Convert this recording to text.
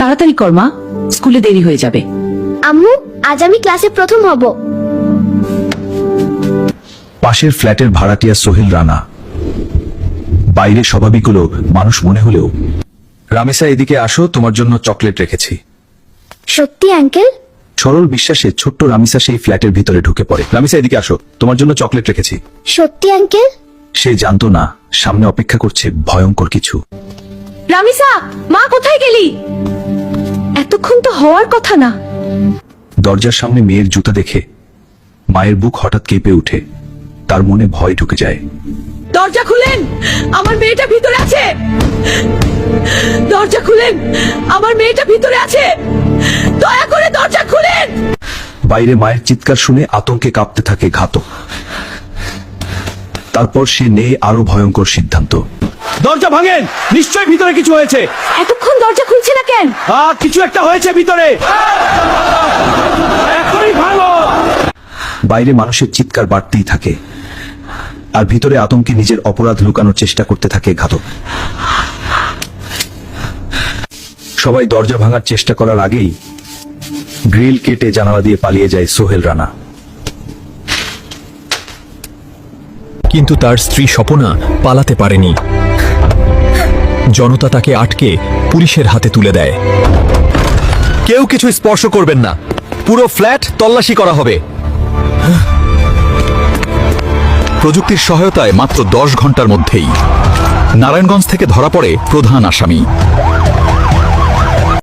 তাড়াতাড়ি কর মা, স্কুলে দেরি হয়ে যাবে। আম্মু, আজ আমি ক্লাসে প্রথম হব। পাশের ফ্ল্যাটের ভাড়াটিয়া সোহেল রানা বাইরে স্বাভাবিক হলো মানুষ মনে হলেও। রামেসা, এদিকে আসো, তোমার জন্য চকলেট রেখেছি। সত্যি আঙ্কেল? সরল বিশ্বাসে ছোট্ট রামিসা সেই ফ্ল্যাটের ভিতরে ঢুকে পড়ে। রামিসা, এদিকে আসো, তোমার জন্য চকলেট রেখেছি। সত্যি আঙ্কেল? সে জানতো না সামনে অপেক্ষা করছে ভয়ঙ্কর কিছু। রামিসা, মা কোথায় গেলি? এতক্ষণ তো হওয়ার কথা না। দরজার সামনে মেয়ের জুতা দেখে মায়ের বুক হঠাৎ কেঁপে উঠে, তার মনে ভয় ঢুকে যায়। দরজা খুলেন, আমার মেয়েটা ভিতরে আছে। দরজা খুলেন, আমার মেয়েটা ভিতরে আছে। দয়া করে দরজা খুলেন। বাইরে মায়ের চিৎকার শুনে আতঙ্কে কাঁপতে থাকে ঘাতক। তারপর সে নেয় আরো ভয়ঙ্কর সিদ্ধান্ত। দরজা ভাঙেন, নিশ্চয়ই ভিতরে কিছু হয়েছে। এতক্ষণ দরজা খুলছে না কেন? কিছু একটা হয়েছে ভিতরে, এখনই ভাঙো। বাইরে মানুষের চিৎকার বাড়তেই থাকে, আর ভিতরে আতঙ্কে নিজের অপরাধ লুকানোর চেষ্টা করতে থাকে ঘাতক। সবাই দরজা ভাঙার চেষ্টা করার আগেই গ্রিল কেটে জানালা দিয়ে পালিয়ে যায় সোহেল রানা। কিন্তু তার স্ত্রী স্বপনা পালাতে পারেনি। জনতা তাকে আটকে পুলিশের হাতে তুলে দেয়। কেউ কিছু স্পর্শ করবেন না, পুরো ফ্ল্যাট তল্লাশি করা হবে। প্রযুক্তির সহায়তায় মাত্র 10 ঘন্টার মধ্যেই নারায়ণগঞ্জ থেকে ধরা পড়ে প্রধান আসামি।